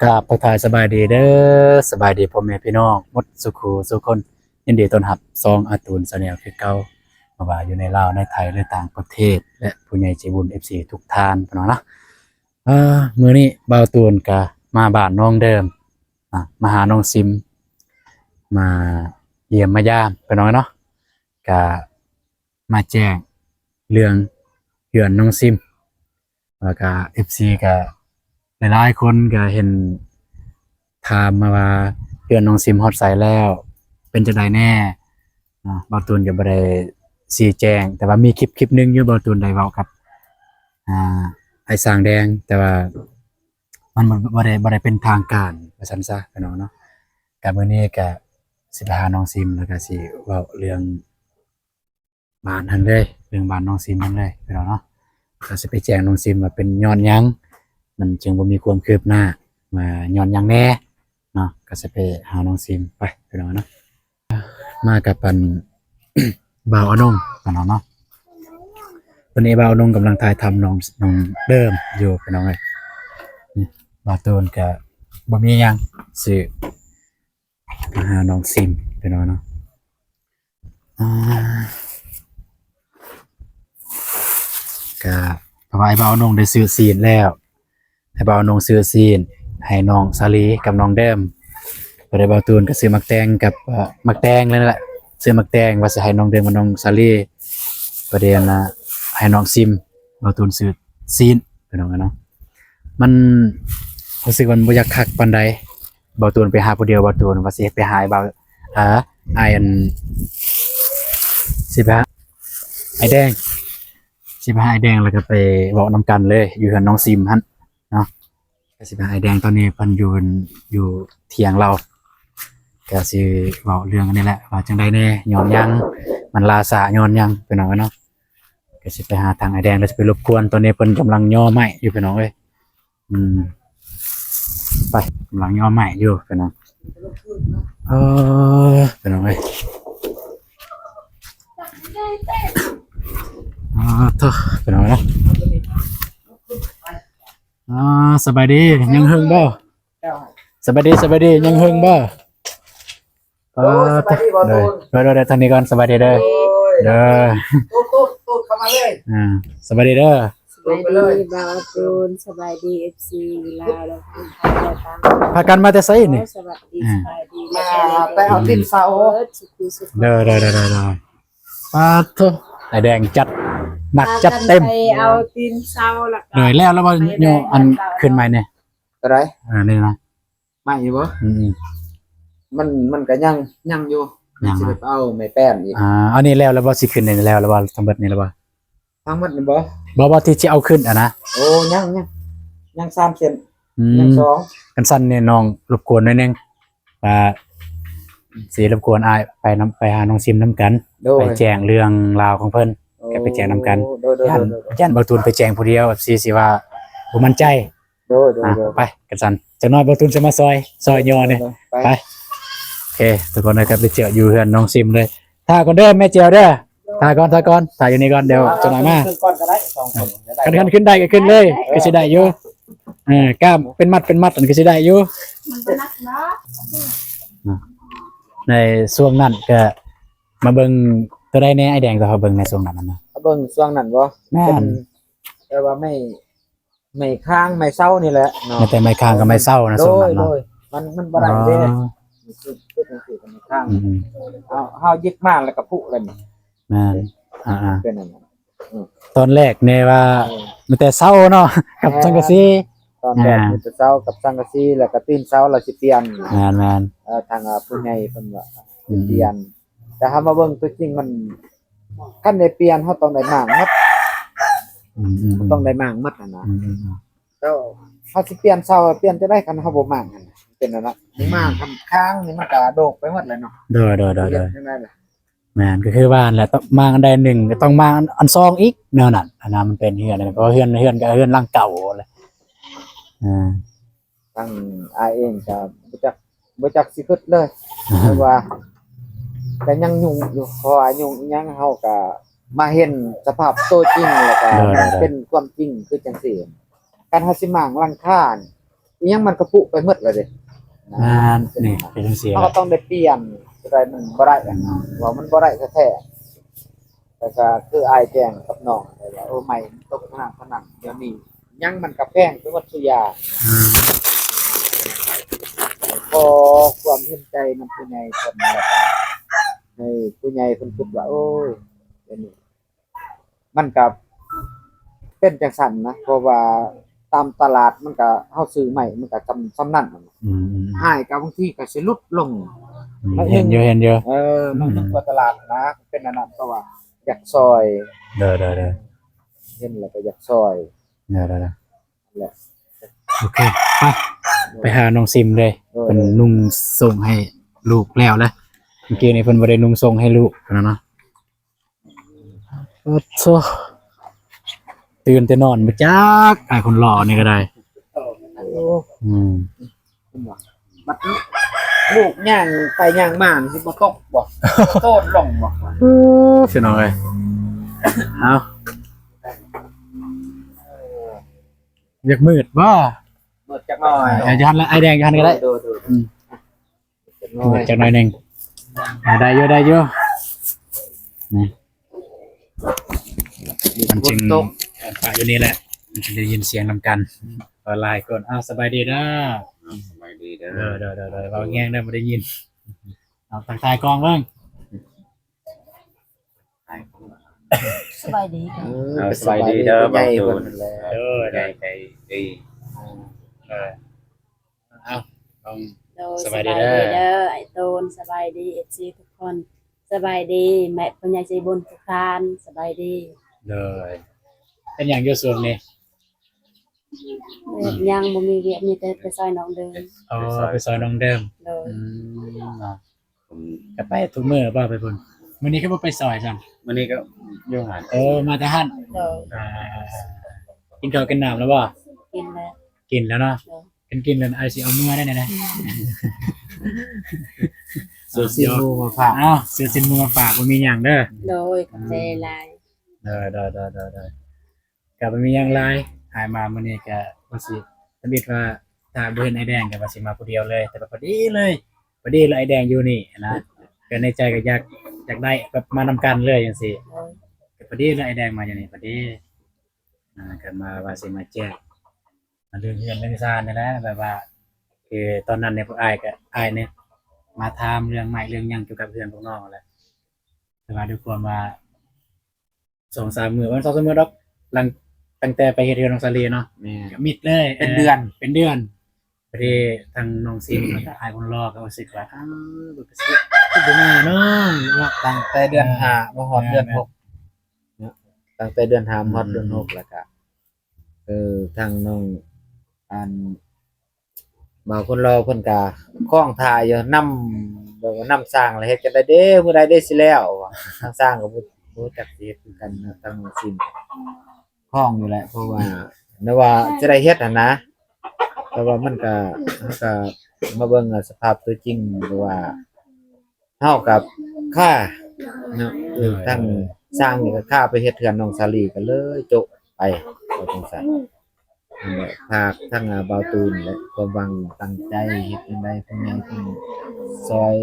กราบทักทายสบายดีเด้อสบายดีพ่อแม่พี่น้องหมดสุขุสุขคนยินดีต้อนรับซองอาตูนสแนลคือเก่าบ่ว่าอยู่ในลาวในไทยหรือต่างประเทศและผู้ใหญ่ใจบุญ FC ทุกท่านพี่น้องเนาะมื้อนี้บ่าวตูนก็มาบ้านน้องเดิมมาหาน้องซิมมาเยี่ยมมายามพี่น้องเนาะก็มาแจ้งเรื่องเฮือนน้องซิมแล้วก็ FC ก็หลายๆคนก็เห็นถามมาว่าเพื่อนน้องซิมฮอดใสแล้วเป็นจังไดแน่บ่าวตูนก็บ่ได้ชี้แจงแต่ว่ามีคลิปนึงอยู่บ่าวตูนได้เว้ากับไอ้สร้างแดงแต่ว่ามันบ่ได้เป็นทางการว่าซั่นซะพี่น้องเนาะก็มื้อนี้ก็สิไปหาน้องซิมแล้วก็สิเว้าเรื่องบ้านหั่นเลยเรื่องบ้านน้องซิมนั่นเลยพี่น้องเนาะก็สิไปแจ้งน้องซิมว่าเป็นย้อนหยังมันจึงบ่มีความคืบหน้ามาย้อนหยังแน่เนาะก็จะไปหาน้องซิมไปพี่น้องเนาะมากับปัน บ่าวอนงพี่น้องเนาะวันนี้บ่าวอนงกำลังถ่ายทำน้องเดิมอยู่พี่น้องเอ้ยนี่บ่าวตูนก็บ่มีหยังสิมาหาน้องซิมพี่น้องเนาะก็เพราะว่าไอ้บ่าวอนงได้ซื้อซีนแล้วให้บ่าวนงซื้อซีนให้น้องสาลีกับน้องเดิมบ่ได้บ่าวตูนก็ซื้อมักแตงกับมักแตงเลยนั่นแหละซื้อมักแตงว่าสิให้น้องเดิมกับน้องสาลีประเด็นให้น้องซิมบ่าวตูนซื้อซีนพี่น้องเนาะมันรู้สึกว่าบ่อยากคักปานใดบ่าวตูนไปหาผู้เดียวบ่าวตูนว่าสิไปหาบ่าวอ้ายอันสิไปหาไอ้แดงสิไปหาไอ้แดงแล้วก็ไปเว้านำกันเลยอยู่กับน้องซิมหั่นเนาะก็สิไปไอแดงตอนนี้เพิ่นอยู่เถียงเราก็สิเว้าเรื่องอันนี้แหละว่าจังได๋แน่ย้อนหยังมันลาสาย้อนหยังพี่น้องเนาะก็สิไปหาทางไอแดงแล้วสิไปรบกวนตอนนี้เพิ่นกำลังย่อไม้อยู่พี่น้องเอ้ยไปกำลังย่อไม้อยู่พี่น้องพี่น้องเอ้ยโธ่พี่น้องเนาะสบายดียังหึงบ่สบายดียังหึงบ่เด้อทางนี้ก่อนสบายดีเด้อตูดเข้ามาเลยสบายดีเด้อสบายดีบ่าวตูนสบายดี FC ลาวแล้วคุณไทยแล้วตามพากันมาแต่ไสนี่สบายดี มาไปเอาติ่นเสาเด้อปาโธ่ไอ้แดงจัดหนักจัดเต็มไปเอาตีนเสาแล้วก็เหนื่อยแล้วบ่โยอันขึ้นใหม่เนี่ยอะไรนี่นะไม่อยู่บ่มันก็ยังอยู่สิไปเอาไม้แป้นอีกอันนี้แล้วบ่สิขึ้นนี่แล้วบ่ทั้งเบิดนี่แล้วบ่ทั้งหมดนี่บ่บ่ที่สิเอาขึ้นนะโอ้ยัง3เซนยัง2กันสั้นนี่น้องรบกวนหน่อยนึงสิรบกวนอ้ายไปหาน้องซิมนำกันไปแจ้งเรื่องราวของเพิ่นก็ไปแจ้งนำกันย่านบ่ตูนไปแจ้งผู้เดียวสิว่าบ่มั่นใจไปกันสั้นจักหน่อยบ่ตูนจะมาซอยย่อนี่ไปโอเคทุกคนนะครับไปเจออยู่เฮือนน้องซิมเลยถ้าก่อนเด้อแม่เจียวเด้อถ้าก่อนถ้าอยู่นี่ก่อนเดี๋ยวจักหน่อยมาก่อนก็ได้2คนกันขึ้นได้ก็ขึ้นเลยก็สิได้อยู่กล้ามเป็นมัดอันก็สิได้อยู่มันนักเนาะในช่วงนั้นก็มาเบิ่งตัวใดแน่ไอ้แดงก็เฮาเบิ่งในช่วงนั้นนะเบิ่งช่วงนั้นบ่แม่นแต่ว่าไม่ค้างไม่เศร้านี่แหละเนาะแต่ไม่ค้างก็ไม่เศร้านะช่วงนั้นเนาะมันบ่ได้เด้คือจังซี่ก็ไม่ค้างเฮายิกมาแล้วก็พุแล้วนี่แม่นเป็นนั่นตอนแรกเนี่ยว่ามันแต่เศร้าเนาะกับสังกะสีตอนแรกมันจะเศร้ากับสังกะสีแล้วก็ตื่นเช้าแล้วสิเปลี่ยนแม่นทางผู้ใหญ่เพิ่นว่าเปลี่ยนแต่ถ้ามาเบิ่งตัวจริงมันคันได้เปลี่ยนเฮาต้องได้มากมัดต้องได้มากมัดนะแล้วเฮาสิเปลี่ยนเช้าเปลี่ยนจะได้คันเฮาบ่มากนั่นเป็นนั่นล่ะมากคันค้างนี่มันก็โดกไปหมดเลยเนาะเด้อแม่นก็คือว่าแหละต้องมาอันใดหนึ่งก็ต้องมาอันซองอีกแนวนั้นอันนั้นมันเป็นเฮือนเพราะเฮือนก็เฮือนหลังเก่าเลยตั้งอ้ายเองก็บ่จักสิคิดเลยเพราะว่าแต่ยังยุ่งอยู่เพราะว่ายุ่งยังเฮาก็มาเห็นสภาพตัวจริงแล้วก็เป็นความจริงคือจังซี่การเฮาสิหมางหลังคา อิหยังมันกระปุไปหมดเลยเด้ นี่เป็นจังซี่ เรา แห ก็ ละ ต้องได้เปลี่ยนอะไรมันบ่ได้อะว่ามันบ่ได้แท้ๆแต่ก็คืออายแจ้งกับน้องไปว่าใหม่ตกขนาดเดี๋ยวนี้ยังมันก็แพงไปหมดทุกอย่าง อืม พอความเห็นใจมันผู้ใหญ่คนละกันให้ผู้ใหญ่เพิ่นคิดว่าโอ้ยเดี๋ยวนี้มันก็เป็นจังซั่นนะเพราะว่าตามตลาดมันก็เฮาซื้อใหม่มันก็ซ้ำนั้นน่ะ อืม อ้ายก็บางทีก็สิลดลง เห็นอยู่เห็นอยู่ น้องนึกว่าตลาดนะเป็นอันนั้นเพราะว่าอยากซอย เด้อเห็นแล้วก็อยากซอย แหละ แหละ โอเคไปหาน้องซิมเลยเพิ่นนุ่งส่งให้ลูกแล้วเมื่อกี้นี่เพิ่นบ่ได้นุ่งส่งให้ลูกนะเนาะโอ้โธ่ตื่นแต่นอนบ่จักอ้ายคนหล่อนี่ก็ได้ โอ้ อืม บัดนี้ลูกย่างไปย่างมาสิบ่ตกบ่โตดลงบ่ พี่น้องเอ้ยเอาอยากมืดบ่ หมดจักหน่อย จะหันละไอแดงจะหันก็ได้ ดู อืม จักหน่ มื อ ด ย จักหน่อยหนึงได้อยู่นี่มันจึง ตก ป่าอยู่นี่แหละมันจะได้ยินเสียงนำกันออนไลน์ก่อนอ้าวสบายดีนะ สบายดีเด้ เด้ อ อเบาแง่งได้บ่ได้ยินเอาตักทายกองเบิ่ง สบายดีค่ะ สบายดีเด้อ ใหญ่ บางตู เพิ่ น นแหละ เด้อ ใจใจดี เออเอาลอง โดย ส ส บา บาย ย ดี ดี เด้อ เด้อไอ้ตูนสบายดีเอฟซีทุกคนสบายดีแม่ปัญญาใจบุญทุกท่านสบายดี เลยเป็นอย่างอยู่ส่วนนี้ ยังบ่มีเวียกมีแต่ไปซอยน้องเดิน เอาไปซอยน้องเดิม โดย ผม ก็ไปทุกมื้อบ่ไปพุ่นมื้อนี้ก็บ่ไปซอยซ้ํ วันนี้ก็อยู่หัน มาแต่หั่น โดย กินข้าวกินน้ำแล้วบ่ กินแล้ว กินแล้วเนาะ โดย กินแล้วไอ้สิเอามื้อได้นะ สูสิมูมาฝาก อ้าวซื้อสินมือมาฝากบ่มีหยังเด้อ โดยขอบใจหลาย เด้อก็บ่มีหยังหลายหายมามื้อนี้ก็ว่าสิสมิตว่าถ้าบ่เห็นไอ้แดงก็ว่าสิมาผู้เดียวเลย แต่ว่าพอดีเลยไอ้แดงอยู่นี่นะก็ในใจก็อยากได้แบบมานำกันเลยจังซี่ โดย ก็พอดีเลยไอ้แดงมาอย่างนี้พอดีก็มาว่าสิมาแจ้งมาเรื่องเงินเรื่องซ่านนี่แหละแบบว่าคือตอนนั้นเนี่ยพวกอ้ายเนี่ยมาถามเรื่องใหม่เรื่องหยังเกี่ยวกับเพื่อนพวกน้องแหละแต่ว่าด้วยความว่า2-3 มื้อวัน2-3 มื้อดอกหลังตั้งแต่ไปเฮ็ดเรือนน้องสาลีเนาะ แม่ ก็มิดเลย เป็นเดือน เป็นเดือนพอดีทางน้องซิมแล้วก็อ้ายคนรอก็รู้สึกว่าบ่ก็สิบ่มาเนาะว่า ตั้งแต่เดือน5มาฮอดเดือน6เนาะตั้งแต่เดือน5มาฮอดเดือน6แล้วก็ทางน้องอันบ่าวคนรอเพิ่นก็คล้องท่าอยู่นำแบบว่านำสร้างแล้วเฮ็ดจังได๋เด้มื้อใดได้สิแล้วว่าทางสร้างก็บ่จักสิเฮ็ดคือกันนะทางสิ้นคล้องอยู่แหละเพราะว่าแต่ว่าจะได้เฮ็ดหั่นนะแต่ว่ามันก็มาเบิ่งสภาพตัวจริงหรือว่าเฮากับค่าเนาะทั้งสร้างนี่ก็ค่าไปเฮ็ดเทือนน้องสาลีก็เลยจบไปก็จังซั่นนั่นแหละภาคทั้งบ่าวตูนและความหวังตั้งใจเฮ็ดจังได๋เพิ่นยังเพิ่นซอย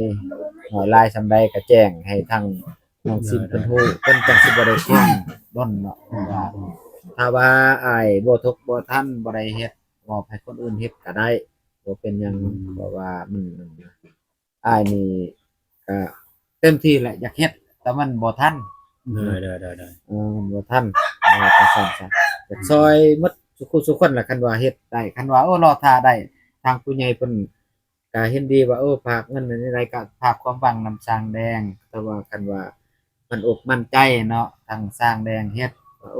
หอยลายซำใดก็แจ้งให้ทางน้องซิมเพิ่นฮู้เพิ่นจังสิบ่ได้แจ้งด้นเนาะเพราะว่าถ้าว่าอ้ายบ่ทุกข์บ่ทันบ่ได้เฮ็ดมอบให้คนอื่นเฮ็ดก็ได้บ่เป็นหยังเพราะว่ามันอ้ายนี่ก็เต็มที่แหละอยากเฮ็ดแต่มันบ่ทัน เด้อ มันบ่ทันจังซั่นซะอยากซอยหมดทุกคนล่ะคันว่าเฮ็ดได้คันว่าโอ้รอท่าได้ทางผู้ใหญ่เพิ่นก็เห็นดีว่าฝากเงินในใดก็ฝากความหวังนำสร้างแดงแต่ว่าคันว่ามันอกมั่นใจเนาะทางสร้างแดงเฮ็ดว่า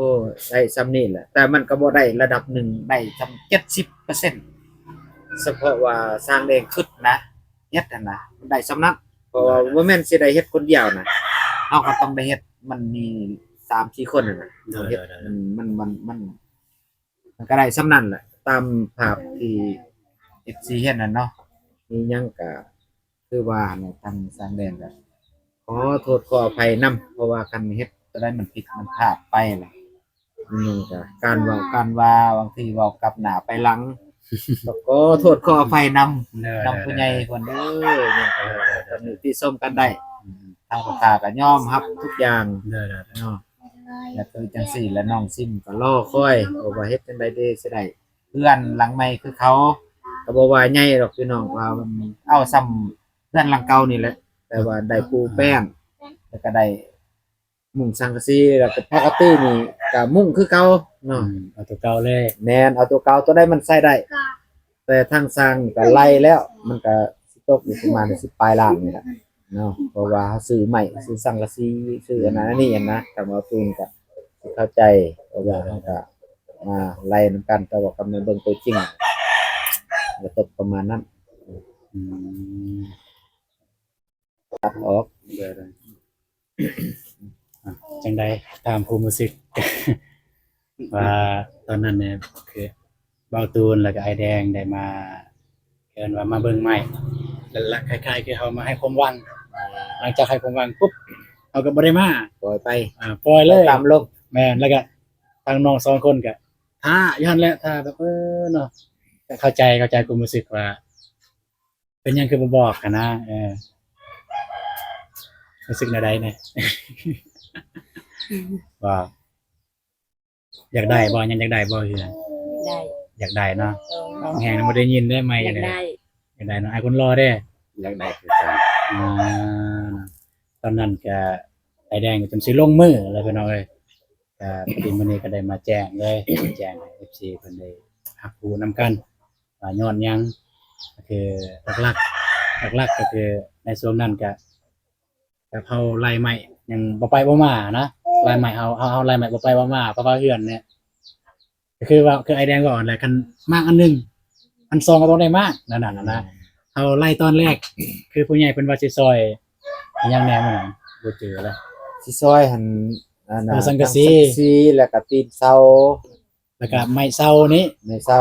ได้ส่ำนี้แหละแต่มันก็บ่ได้ระดับหนึ่งได้ส่ำ70%เฉพาะว่าสร้างแดงขึ้นนะเฮ็ดนั่นน่ะมันได้ส่ำนั้นเพราะว่าบ่แม่นสิได้เฮ็ดคนเดียวนะเฮาก็ต้องได้เฮ็ดมันมี3-4 คนนั่นน่ะเฮ็ดมันก็ได้ส่ำนั้นแหละตามภาพที่ FC เฮ็ดนั่นเนาะมีหยังก็คือว่าเนาะทางสร้างแดงก็ขอโทษขออภัยนํเพราะว่าคันเฮ็ดจะได้มันผิดมันพลาดไปล่ะก็การเว้าบางทีเว้ากลับหน้าไปหลัง ก็โทษขออภัยนำ เด้อน ำผู้ใหญ่คนเด้อเนี่ยก็มีที่ส้มกันได้ทางภาษาก็ยอมรับทุกอย่าง เด้อ เนาะแล้วคือจังซี่แล้วน้องซิมก็รอคอยว่าเฮ็ดจังได๋เด้สิได้เพื่อนหลังใหม่คือเขาก็บ่ว่าใหญ่ดอกพี่น้องว่ามันเอาซ้ำเพื่อนหลังเก่านี่แหละแต่ว่าได้ปูแป้งแล้วก็ได้มุงสังกะสีแล้วก็ปกตินี่ก็มุงคือเก่าเนาะ เอาตัวเก่าเลย แม่นเอาตัวเก่าตัวใดมันใส่ได้ แต่ทางสร้างก็ไล่แล้ว มันก็สิตกอยู่ประมาณ10ปลายล้านนี่แหละเนาะเพราะว่าเขาซื้อใหม่ซื้อสังกะสีซื้ออันนั้นอันนี้อันนะกับเอาตูนก็สิเข้าใจเพราะว่าเขาก็มาไล่นํกันแต่ว่ากำลังเบิ่งตัวจริงก็ตกประมาณนั้น อืม ตัดออก เด้อจังไดตามความรู้สึก ว่าตอนนั้นเนี่ยคือเบาตูนแล้วก็ไอแดงได้มาเอิ้นว่ามาเบิ่งใหม่แล้วคล้ายๆคือเฮามาให้ความหวังหลังจากให้ความหวังปุ๊บเฮาก็บ่ได้มา ปล่อยไป ปล่อยเลย ตามลม แม่นแล้วก็ทางน้อง2คนก็ท่าอยู่หั่นแหละท่าแบบเนาะก็เข้าใจความรู้สึกว่า เป็นหยังคือบ่บอกกันนะรู้สึกแนวใดเนี่ย ว่าอยากได้บ่ยังอยากได้บ่คือ ได้ อยากได้เนาะ โดย แหงบ่ได้ยินได้ไหม อยากได้ อยากได้เนาะไอ้คนรอเด้ อยากได้คือกัน อ่าตอนนั้นก็ไอ้แดงก็จนสิลงมือแล้วพี่น้องเอ้ยก็พอดีมื้อนี้ก็ได้มาแจ้งเลย แจ้งให้ FC เพิ่นได้รับรู้นํกันว่าย้อนหยังก็คือหลักก็คือในช่วงนั้นก็แบบเฮาไล่ใหม่ยังบ่ไปบ่มานะไล่ใหม่เอาไล่ใหม่บ่ไปบ่มาเพราะว่าเฮือนเนี่ยก็คือว่าคือไอ้แดงก่อนแหละคันมากอันหนึงอันสองก็ต้องได้มากนั่นน่ะนะ เอาไล่ตอนแรก คือผู้ใหญ่เป็นว่าสิซอยอิหยังแหน่มื้อนั้นบ่เจอแล้ว สิซอยหั่นอันน่ะ สังกะสี แล้วก็ตีนเสา แล้วก็ไม้เซานี้ ในเสา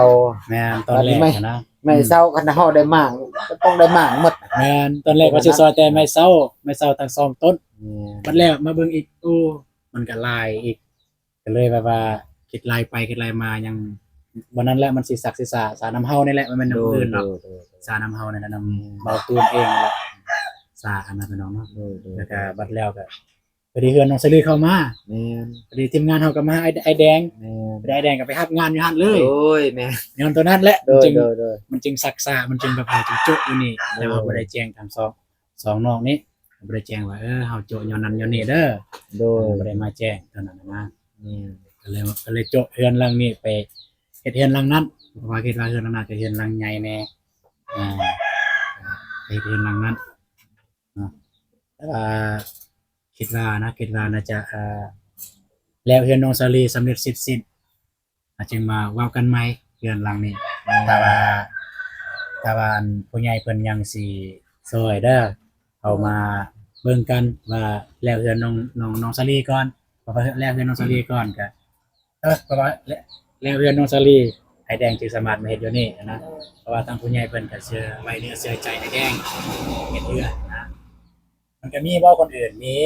แม่นตอนแรกอะนะ ไม่เศร้าคันเฮาได้มากก็ต้องได้มากหมด แม่นตอนแรกว่าสิซอยแต่ไม้เซาทั้งสองต้นบัดแล้วมาเบิ่งอีกโอ้มันก็ลายอีกก็เลยแบบว่าคิดลายไปคิดลายมายังวันนั้นแหละมันสิสักสิสาสาน้ำเฮานี่แหละมันแม่นน้ำอื่นเนาะสาน้ำเฮานี่แหละน้ำเบาตูนเองนั่นแหละสาอันนั้นพี่น้องเนาะแล้วก็บัดแล้วก็พอดีเฮือนน้องสลีเข้ามา แม่น พอดีทีมงานเฮาก็มาไอ้แดง แม่น ไอ้แดงก็ไปรับงานอยู่หั่นเลย โอ้ยแม่น ย้อนตัวนั้นแหละ โด มันจึง ยโดยโดย มันจึงซักซ่ามันจึงแบบเฮาจึงโจะอยู่นี่แต่ว่าบ่ได้แจ้งทางสองนอกนี้บ่ได้แจ้งว่าเฮาโจะย้อนนั้นย้อนนี้เด้อ โดย บ่ได้มาแจ้งเท่านั้นนะ แม่น ก็เลยโจะเฮือนหลังนี้ไปเฮ็ดเฮือนหลังนั้นเพราะว่าคิดว่าเฮือนหลังนั้นก็เฮือนหลังใหญ่แน่อ่าไปเฮ็ดเฮือนหลังนั้นเนาะแต่ว่าคิดว่าน่าจะแล้วเฮือนน้องสาลีสำเร็จสิ้นอาจจะมาเว้ากันใหม่เฮือนหลังนี้แต่ว่าอันผู้ใหญ่เพิ่นยังสิซอยเด้อเอามาเบิ่งกันว่าแล้วเฮือนน้องสาลีก่อนเพราะว่าแล้วเฮือนน้องสาลีก่อนก็เพราะว่าแล้วเฮือนน้องสาลีไอ้แดงจึงสามารถมาเฮ็ดอยู่นี่นะเพราะว่าทางผู้ใหญ่เพิ่นก็เชื่อไว้เนื้อเชื่อใจไอ้แดงเฮ็ดเฮือนนะมันก็มีบ่คนอื่นมี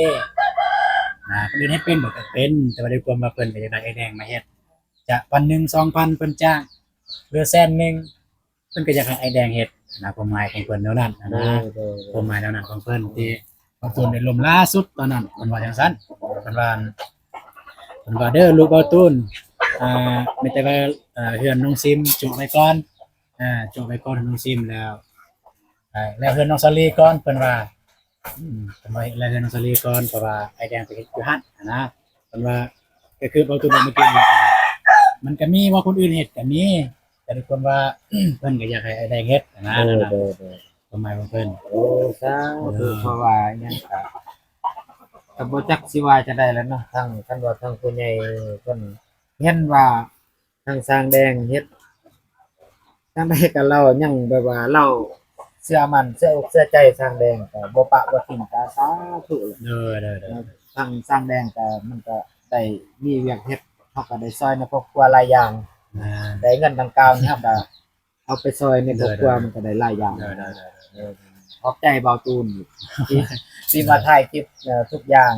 คนอื่นเฮ็ดเป็นบ่ก็เป็นแต่ว่าด้วยความว่าเพิ่นก็อยากได้ไอ้แดงมาเฮ็ดจะ1,000 2,000เพิ่นจ้างเหลือ100,000เพิ่นก็อยากให้ไอ้แดงเฮ็ดนะความหมายของเพิ่นแนวนั้น โด นะ ยโดย ความหมายแนวนั้นของเพิ่นที่บางตูนได้ลมล่าสุดตอนนั้นเพิ่นว่าจังซั่นเพิ่นว่าเด้อลูกเบาตูนไม่แต่ว่าเฮือนน้องซิมจุไว้ก่อนจุไว้ก่อนน้องซิมแล้วแล้วเฮือนน้องสลีก่อนเพิ่นว่าเพิ่นว่าแล้วเฮือนน้องสลีก่อนเพราะว่าไอ้แดงไปเฮ็ดอยู่หั่นนะเพิ่นว่าก็คือเบาตูนบอกเมื่อกี้นี่มันก็มีว่าคนอื่นเฮ็ดก็มีแต่ด้วยความว่า เพิ่นก็อยากให้ไอ้แดงเฮ็ดนะ โด นั่น ย น่ะ โดยโดย ความหมายของเพิ่น โอ้ซาธุเพราะว่าหยังก็บ่จักสิว่าจะได้แล้วเนาะทั้งคันว่าทั้งผู้ใหญ่เพิ่นเห็นว่าทางสร้างแดงเฮ็ดทางใดก็เรายังแบบว่าเราเชื่อมั่นเชื่ออกเชื่อใจสร้างแดงก็บ่ปะบ่ทิ่มก็สาธุเลย เด้อ ทางสร้างแดงก็มันก็ได้มีเวียกเฮ็ดเฮาก็ได้ซอยในครอบครัวหลายอย่าง ได้เงินดังกล่าวนี่ครับก็เอาไปซอยในครอบครัวมันก็ได้หลายอย่างขอบใจเบาตูนที่มาถ่ายคลิปทุกอย่าง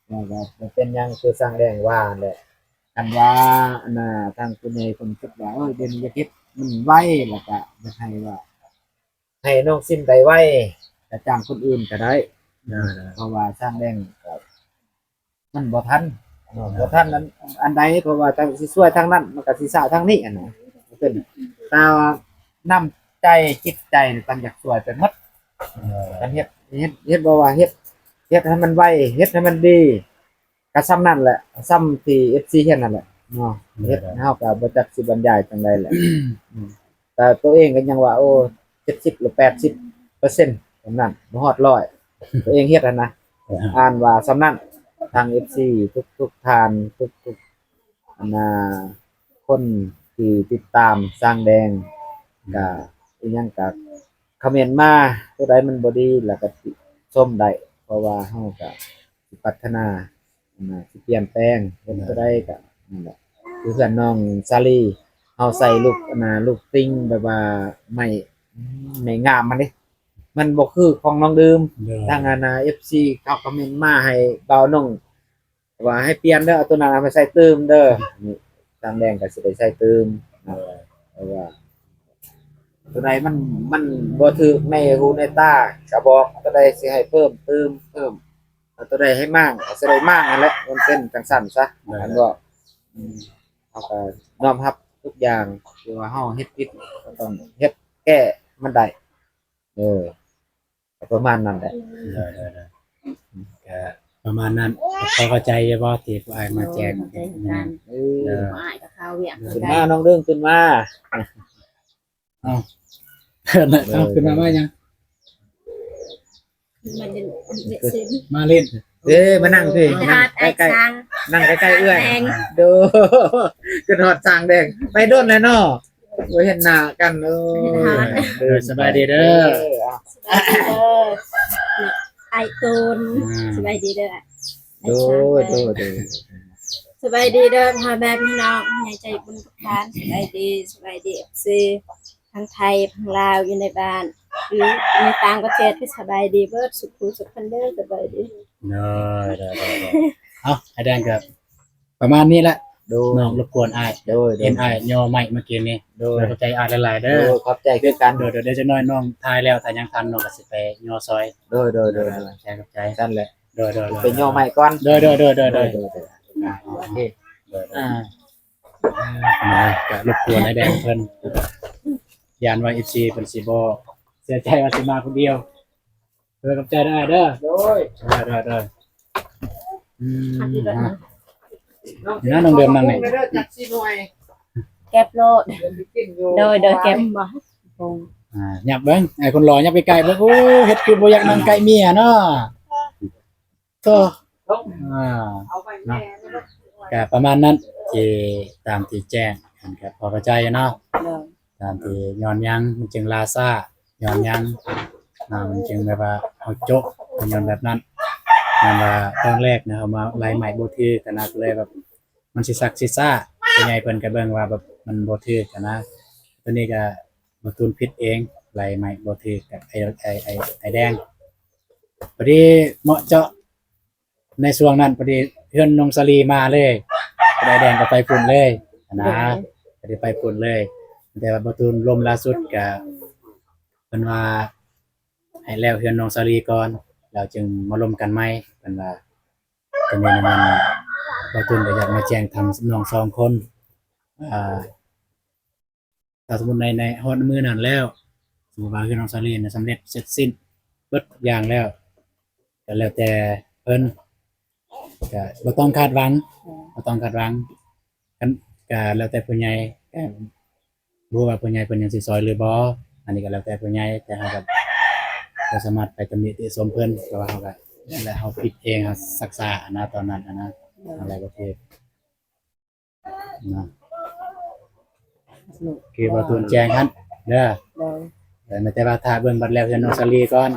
แล้วเป็นหยังคือสร้างแดงว่าแหละอันว่าทางคุณใหญ่คนคิดว่าเดี๋ยวนี้อย่าคิด มันไวแล้วก็อยากให้ว่าให้น้องซิมได้ไวจะจ้างคนอื่นก็ได้เพราะว่าสร้างแรงก็มันบ่ทันบ่ทันนั้นอันใดเพราะว่าทางสิช่วยทางนั้นมันก็สิสาทางนี้อันน่ะเป็นแต่ว่าน้ำใจจิตใจนี่ต้องอยากช่วยไปหมดกันเฮ็ดบ่ว่าเฮ็ดให้มันไวเฮ็ดให้มันดีก็ซ้ำนั่นแหละซ้ำที่ FC เฮ็ดนั่นแหละเนาะเฮ็ดเฮาก็บ่จักสิบรรยายจังไดแหละแต่ตัวเองก็ยังว่าโอ้70หรือ80%สำนั้นบ่ฮอด100ตัวเองเฮ็ดนะ อ่านว่าสำนั้นทาง FC ทุกทานทุกอันน่ะคนที่ติดตามสร้างแดงก็อีหยังก็คอมเมนต์มาตัวใดมันบ่ดีแล้วก็ติชมได้เพราะว่าเฮาก็สิพัฒนาอันน่ะสิเปลี่ยนแปลงเป็นตัวใดก็นั่นแหละคือเพื่อนน้องซาลีเฮาใส่ลูกอันน่ะลูกติงแบบว่าไม่งามมันเด้มันบ่คือของน้องดื่ม ทางFC เขาคอมเมนต์มาให้เบาน้องว่าให้เปลี่ยนเด้อเอาตัวนั้นเอาไปใส่เติมเด้อนี่ทางแดงก็สิได้ใส่เติมเพราะว่าตัวใดมันบ่ถูกในหูในตาก็บอกตัวใดสิให้เพิ่มเอาตัวใดให้มากก็สิได้มากนั่นแหละมันเป็นจังซั่นซะอันว่าเฮาก็น้อมรับทุกอย่างที่ว่าเฮาเฮ็ดผิดก็ต้องเฮ็ดแก้มันได้ประมาณนั้นแหละ ก็ประมาณนั้นพอเข้าใจบ่ที่ผู้อ้ายมาแจ้ง ใจกันอ้ายก็เข้าเวียก ขึ้นมาน้องเรื่องขึ้นมา เอาขึ้นมาว่ายัง มันจะเด็ดสิ มาเล่น มานั่งพี่นั่งใกล้ๆนั่งใกล้ๆเอื้อยดูขึ้นฮอดจางแดงไปโดนเลยเนาะบ่เห็นหน้ากันสบายดีเด้อ ไอตูนสบายดีเด้อ ดู สบายดีเด้อพ่อแม่พี่น้องในใจบุญทุกท่านสบายดีFC ทั้งไทยทั้งลาวอยู่ในบ้านหรือในต่างประเทศที่สบายดีเบิดสุขเด้อสบายดี เด้อเอาไอ้แดงก็ประมาณนี้แหละ ดู น้องรบกวนอ้ายเห็นอ้ายย่อไม้เมื่อกี้นี้เข้าใจอ้ายหลายๆเด้อ ขอบใจคือกัน เดี๋ยวจะน้อยน้องทายแล้วถ้ายังทันน้องก็สิไปย่อซอย โดย ใช่ครับใจ นั่นแหละ เด้อ เป็นย่อใหม่ก่อน เด้อ โอเค ก็รบกวนไอ้แดงเพิ่นยานว่า FC เพิ่นสิบ่เสียใจว่าสิมาคนเดียวเด้อกับใจได้เด้อ โดย เด้อนี่นะน้องเดิมนั่งนี่ จักสิหน่วย เก็บโลดโดยเก็บบ่ หยับเบิ่งไอ้คนหล่อหยับไปไกลเบิ่งโอ้เฮ็ดคือบ่อยากนั่งใกล้เมียเนาะโธ่เอาไปแม่ ก็ประมาณนั้นที่ตามที่แจ้งกันครับพอเข้าใจเนาะ เด้อ ตามที่ย้อนยังมันจึงลาซ่าย้อนยังมันจึงแบบว่าเอาโจ๊ะมันย้อนแบบนั้นมันว่าตอนแรกนะเอามาลายใหม่บ่ถือกันนะก็เลยแบบมันสิซักสิซ่าเป็นไงเพิ่นก็เบิ่งว่าแบบมันบ่ถือกันนะตัวนี้ก็บ่ตูนผิดเองลายใหม่บ่ถือกับไอ้แดงพอดีเหมาะเจาะในช่วงนั้นพอดีเพื่อนน้องสลีมาเลยไอ้แดงก็ไปพุ่นเลยนะก็ได้ไปพุ่นเลย แต่ว่าบ่ตูนลมล่าสุดก็เพิ่นว่าให้แล้วเฮือนน้องสาลีก่อนแล้วจึงมาลมกันใหม่เพิ่นว่าตอนนี้มันบ่ตูนก็อยากมาแจ้งทางน้อง2คนถ้าสมมุติในฮอดมื้อนั้นแล้วสมมุติว่าเฮือนน้องสาลีน่ะสำเร็จเสร็จสิ้นเบิดทุกอย่างแล้วก็แล้วแต่เพิ่นก็บ่ต้องคาดหวังกันก็แล้วแต่ผู้ใหญ่รู้ว่าผู้ใหญ่เพิ่นยังสิซอยหรือบ่อันนี้ก็แล้วแต่ผู้ใหญ่แต่เฮาก็สามารถไปตำหนิติชมเพิ่นเพราะว่าเฮาก็นั่นแหละเฮาผิดเองเฮาศึกษานะตอนนั้นนะอะไรประเทศนะคือบ่ตูนแจ้งคั่นเด้อแต่ว่าถ้าเบิ่งบัดแล้วเพิ่นน้องสลีก่อน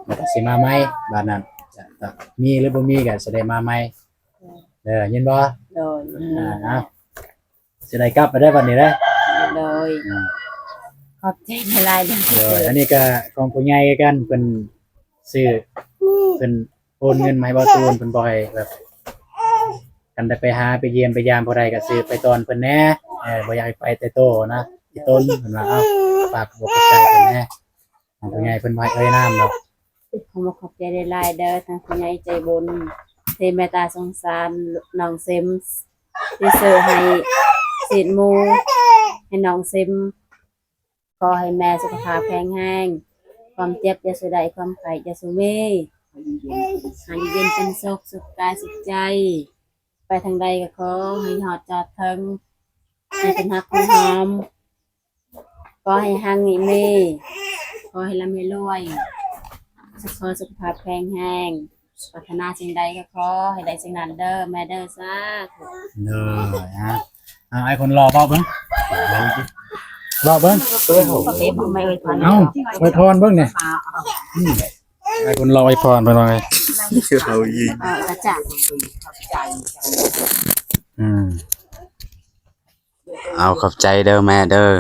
มันก็สิมาใหม่บัดนั้นจะมีหรือบ่มีก็สิได้มาใหม่เด้อยินบ่ โดย เอาสิได้กลับไปได้บัดนี้เด้อ โดยขอบใจหลายๆเด้อ อันนี้ก็ของผู้ใหญ่กันเพิ่นซื้อเพิ่นโอนเงินมาให้บ่ตูนเพิ่นบ่ให้แบบกันได้ไปหาไปเยี่ยมไปยามบ่ได้ก็ซื้อไปตอนเพิ่นแหน่บ่อยากให้ไปแต่โตนะ พี่ต้นเพิ่นว่าเอ้าฝากบอกกับใจเพิ่นแน่ทางผู้ใหญ่เพิ่นไว้เอ้ยน้ำเนาะ ขอมาขอบใจหลายๆเด้อทางผู้ใหญ่ใจบุญที่เมตตาสงสารน้องซิมที่ซื้อให้สิทธิ์หมู่ให้น้องซิมขอให้แม่สุขภาพแข็งแรงความเจ็บอย่าสุดใดความไข้อย่าสุเมหายเย็นเป็นสุขสุขกายสุขใจ ไปทางใดก็ขอให้หอดจอดถึงให้เป็นฮักเป็นหอมขอให้หังนี่เมขอให้ร่ำให้รวยสุขภาพแข็งแรงปรารถนาสิ่งใดก็ขอให้ได้สิ่งนั้นเด้อแม่เด้อสาธุ เด้อฮะไอ้คนรอเว้าเบิ่งรอเบิ่ง ปกติผมไม่อวยพร เอ้าอวยพรเบิ่งเนี่ยไอ้คนรออวยพรเพิ่นว่าไง ชื่อเขาอีก กระจัก อืม เอาขอบใจเด้อแม่เด้อ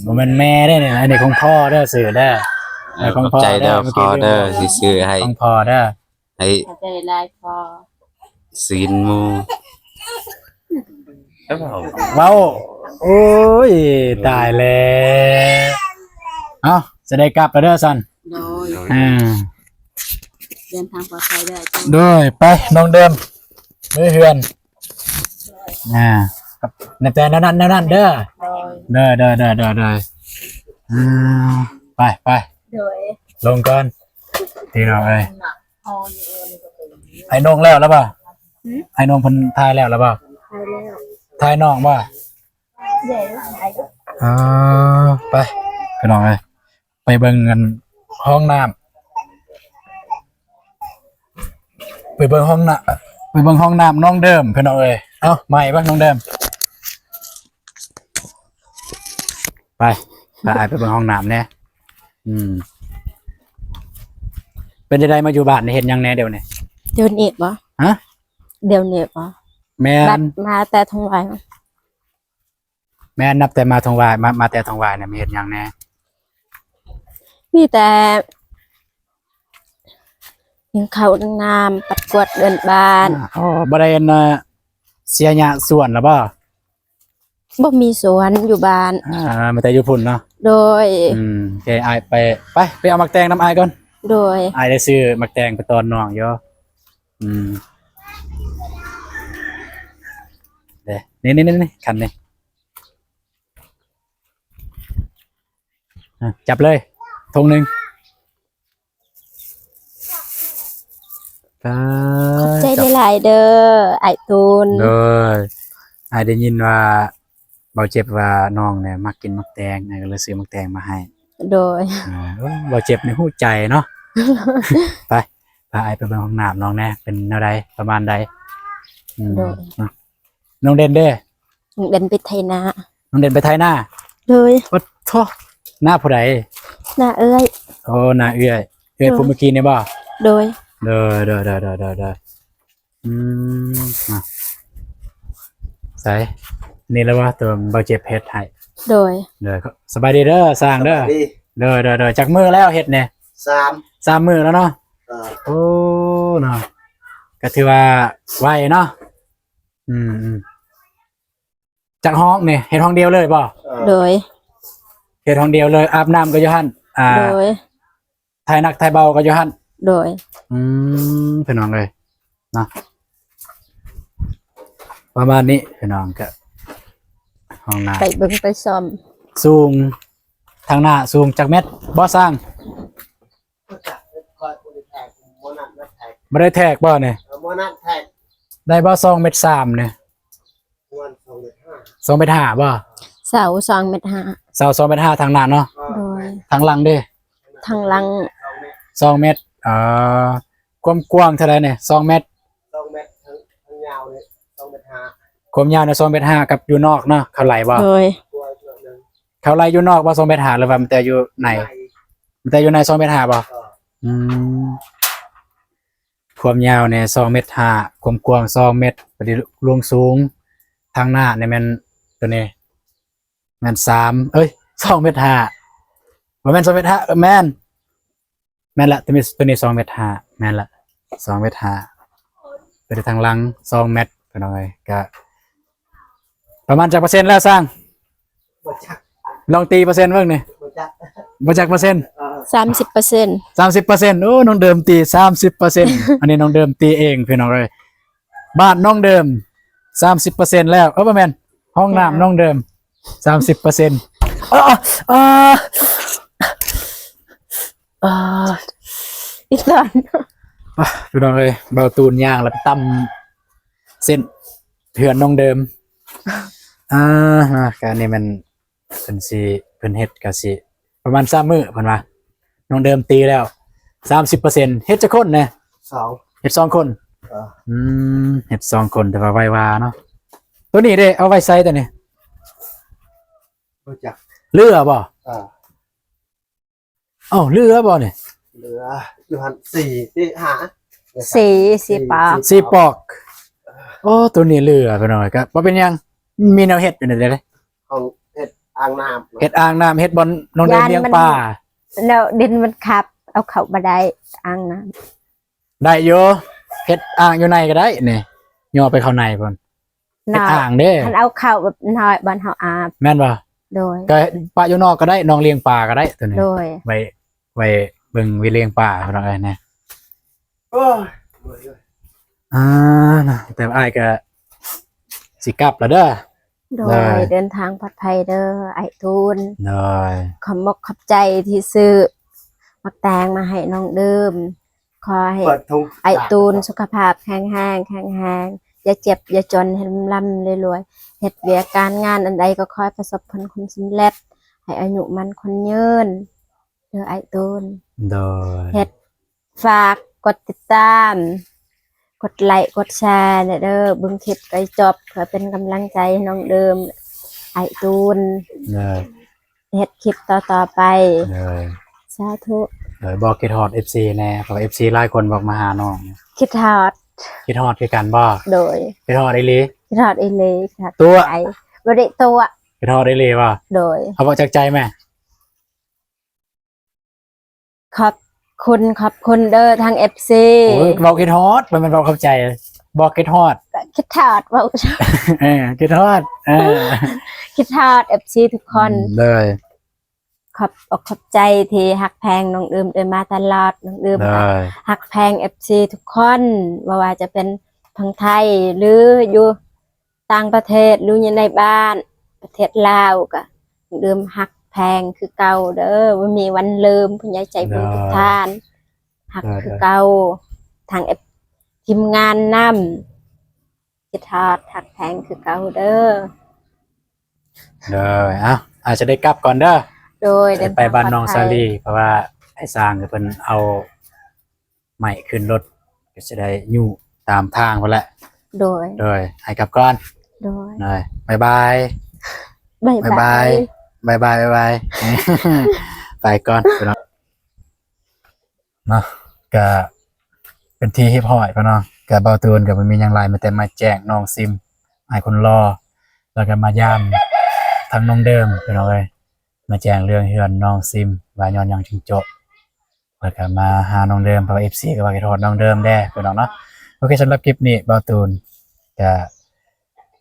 บ่แม่นแม่เด้อเนี่ยอันนี้ของพ่อเด้อสื่อเด้อ ขอบใจเด้อพ่อเด้อสิซื้อให้ ของพ่อเด้อ ให้ กระใจลายพอ ศีลหมู่แล้วเปล่า เว้าโอ้ยตายแล้วเอ้าจะได้กลับแล้วเด้อซัน โดย อ่า เดินทางปลอดภัยเด้อจ้า ด้วยไปน้องเดิมมือเฮือนครับแต่นั่นเด้อ โดย เด้ออ่าไป โดย ลงก่อนทีเราเอ้ย พออยู่นี่ก็เป็น ไอ้น้องแล้วป่ะไอ้น้องเพิ่นทายแล้วป่ะ ไปแล้ว ทายน้องป่ะ เดี๋ยวไปก็ ไปพี่น้องเอ้ยไปเบิ่งกันห้องน้ำไปเบิ่งห้องน้ำน้องเดิมพี่น้องเอ้ยเอ้าใหม่ป่ะน้องเดิมไปเบิ่งห้องน้ำแน่เป็นจังไดมาอยู่บ้านนี่เฮ็ดหยังแน่เดี๋ยวนี้ เดี๋ยวนี้บ่ ฮะ เดี๋ยวนี้บ่ แม่ บัด น มาแต่ทงไว้ แม่นนับแต่มาทองวายมาแต่ทองวายเนี่ยมีเฮ็ดหยังแน่ มีแต่ยิงเขาวน้ำปัดกวาดเดินบ้าน อ๋อบ่ได้อันเสียหญ้าสวนแล้วบ่ บ่มีสวนอยู่บ้าน มาแต่อยู่พุ่นเนาะ โดย โอเคอายไปเอามักแตงน้ำอายก่อน โดย อายได้ซื้อมักแตงไปตอนน้องอยู่เด้นี่คันนี้จับเลยธงหนึง ขอบใจหลายๆเด้อไอ้ตูน เด้ออายได้ยินว่าเบาเจ็บว่าน้องเนี่ยมักกินมักแตงอายก็เลยซื้อมักแตงมาให้ โดย เบาเจ็บในหูใจเนาะ ไปพาอายไปเบิ่งห้องน้ำน้องแน่เป็นแนวใดประมาณใดเนาะน้องเด่นเด้อ เดินไปไทยนา น้องเด่นไปไทยหน้า โดย โอ้โธ่หน้าผู้ใด หน้าเอ้ย โอ้หน้าเอื้อยผู้เมื่อกี้นี่บ่ โดย เด้อใส่นี่แล้วว่าตัวเบาเจ็บเฮ็ดให้ โดย เด้อสบายดีเด้อสร้างเด้อเด้อจักมือแล้วเฮ็ดเนี่ย 3 มื้อแล้วเนาะโอ้เนาะก็ถือว่าไวเนาะจากห้องนี่เฮ็ดห้องเดียวเลยบ่ โดย เฮ็ดห้องเดียวเลยอาบน้ำก็อยู่หั่นโดย ถ่ายหนักถ่ายเบาก็อยู่หั่น โดย พี่น้องเลยเนาะประมาณนี้พี่น้องก็ห้องน้ ไปเบิ่งไปซ่อม ำสูงทางหน้าสูงจากเม็ดบ่สร้างบ่ได้แทกบ่เนี่ยได้บ่2 เม็ด 3เนี่ย2 เม็ด 5บ่ เสา2.5 เมตร เสา2 เม็ด 5ทางหน้าเนาะ โดย ทางหลังเด้ ทางหลัง 2 เม็ดความกว้างเท่าไหร่เนี่ย2 เม็ด ทั้งยาวเลย2.5 ความยาวเนี่ย2 เม็ด 5กับอยู่นอกเนาะเขาไหลบ่ โดย เขาไหลอยู่นอกบ่2 เม็ด 5หรือว่ามันแต่อยู่ในมันแต่อยู่ใน2 เม็ด 5บ่ความยาวเนี่ย2 เม็ด 5ความกว้าง2 เม็ดปฏิรวมสูงทางหน้าเนี่ยมันตัวนี้แม่น32 เม็ด 5บ่แม่น2 เม็ด 5แม่นละตัวนี้2 เม็ด 5แม่นละ2 เม็ด 5ไปทางหลัง2 เม็ดไปหน่อยก็ประมาณจักเปอร์เซ็นต์แล้วสร้าง บ่จัก ลองตีเปอร์เซ็นต์เบิ่งนี่ บ่จัก บ่จักเปอร์เซ็นต์ 30% 30%โอ้น้องเดิมตี 30% อันนี้น้องเดิมตีเองพี่น้องเอ้ยบ้านน้องเดิม 30%แล้วบ่แม่นห้องน้ำน้องเดิม 30%อ้าอ้าอ้า อีกตอน พี่น้องเอ้ยเบาตูนย่างแล้วไปตำเส้นเถื่อนน้องเดิมการนี้มันเพิ่นสิเพิ่นเฮ็ดก็สิประมาณ3มื้อเพิ่นว่าน้องเดิมตีแล้ว 30%เฮ็ดจักคนแน่ สอง เฮ็ด2คน เออ เฮ็ด2คนแต่ว่าไว้ว่าเนาะตัวนี้เด้เอาไว้ใส่ตัวนี้ บ่จัก เรือบ่ อ่า เอ้าเรือบ่เนี่ย เหลืออยู่หัน4ที่หา สีปาก สีปอกโอ้ตัวนี้เรือพี่น้องก็บ่เป็นหยังมีแนวเฮ็ดอยู่นั่นเด้ ของเฮ็ดอ่างน้ำ เฮ็ดอ่างน้ำเฮ็ดบอนน้องเดิมเลี้ยงปลา แล้วดินมันขับ เอาเข้าบ่ได้อ่างน้ำ ได้อยู่เฮ็ดอ่างอยู่ในก็ได้นี่ย่อไปเข้าในพุ่นเฮ็ด น้อย อ่างเด้ มันเอาเข้าแบบน้อยบ่เฮาอาบ แม่นบ่ โดย ก็ปลาอยู่นอกก็ได้น้องเลี้ยงปลาก็ได้ตัวนี้ โดย ไว้เบิ่งวิเลี้ยงปลาพี่น้องเอ้ยนะ โอ้ย นะแต่ว่าอ้ายก็สิกลับแล้วเด้อ โด ได้ ยเดินทางปลอดภัยเด้อไอ้ทูน ได้ ขอบมกขอบใจที่ซื้อมักแตงมาให้น้องเดิม ขอให้ เปิดทุ่ง ไอ้ตูนสุขภาพแข็งแรงแข็งแรงอย่าเจ็บอย่าจนให้ร่ำรวยๆเฮ็ดเวียกการงานอันใดก็ขอให้ประสบผลสำเร็จให้อายุมันคนยืนเด้อไอ้ตูน ได้ เฮ็ดฝากกดติดตาม กดไลค์กดแชร์เนี่ยเด้อเบิ่งคลิปไปจบเพื่อเป็นกำลังใจให้น้องเดิม ไอ้ตูน ได้ เฮ็ดคลิปต่อๆไป ได้ สาธุ ได้บอกคิดฮอด FC แน่เพราะ FC หลายคนบอกมาหาน้อง คิดฮอด คิดฮอดคือกันบ่ โดย คิดฮอดอีหลี คิดฮอดอีหลีค่ะ ตัว ไอ้บ่ได้ตัว คิดฮอดอีหลีบ่ โดย เอาบอกจากใจแม่ ขอบคุณเด้อทาง FC โอ้ยบอกคิดฮอดมันเป็นบอกเข้าใจบอกคิดฮอด คิดฮอดเว้า คิดฮอดคิดฮอด FC ทุกคน เลย ขอบอกขอบใจที่ฮักแพงน้องเดิมเดินมาตลอดน้องเดิม เลย ฮักแพง FC ทุกคนว่าจะเป็นทางไทยหรืออยู่ต่างประเทศหรืออยู่ในบ้านประเทศลาวก็น้องเดิมฮักแพงคือเก่าเด้อบ่มีวันลืมผู้ใหญ่ใจบุญทุกท่านฮักคือเก่าทางทีมงานนำคิดฮอดฮักแพงคือเก่าเด้อ เลยอาจจะได้กลับก่อนเด้อ โดย จะไปบ้านน้องซาลีเพราะว่าไอ้สร้างเพิ่นเอาใหม่ขึ้นรถก็จะได้อยู่ตามทางพุ่นแหละ โดย เลยให้กลับก่อน โดย เลยบ๊ายบาย บ๊าย บ๊ายบายบ๊ายบายบ๊ายบาย ไปก่อนพี่น้องเนาะก็เป็นที่ฮิปฮอยพี่น้องก็เบาตูนก็บ่มีหยังหลายมาแต่มาแจ้งน้องซิมให้คนรอแล้วก็มาย่ำทางน้องเดิมพี่น้องเอ้ยมาแจ้งเรื่องเฮือนน้องซิมว่าย้อนหยังถึงจบแล้วก็มาหาน้องเดิมเพราะว่า FC ก็ว่าคิดฮอดน้องเดิมแด้พี่น้องเนาะโอเคสำหรับคลิปนี้เบาตูนก็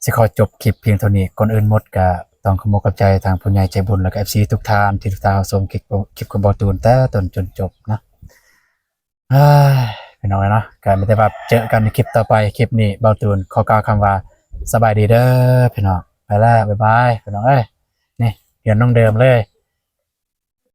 สิขอจบคลิปเพียงเท่านี้ก่อนอื่นหมดก็ต้องขอบอกกับใจทางผู้ใหญ่ใจบุญแล้วก็ FC ทุกท่านที่ทุกท่านชมคลิปของเบาตูนแต่ต้นจนจบนะพี่น้องเนาะก็ไม่ได้ว่าเจอกันในคลิปต่อไปคลิปนี้เบาตูนขอกล่าวคำว่าสบายดีเด้อพี่น้องไปแล้วบ๊ายบายพี่น้องเอ้ยนี่เดี๋ยวน้องเดิมเลย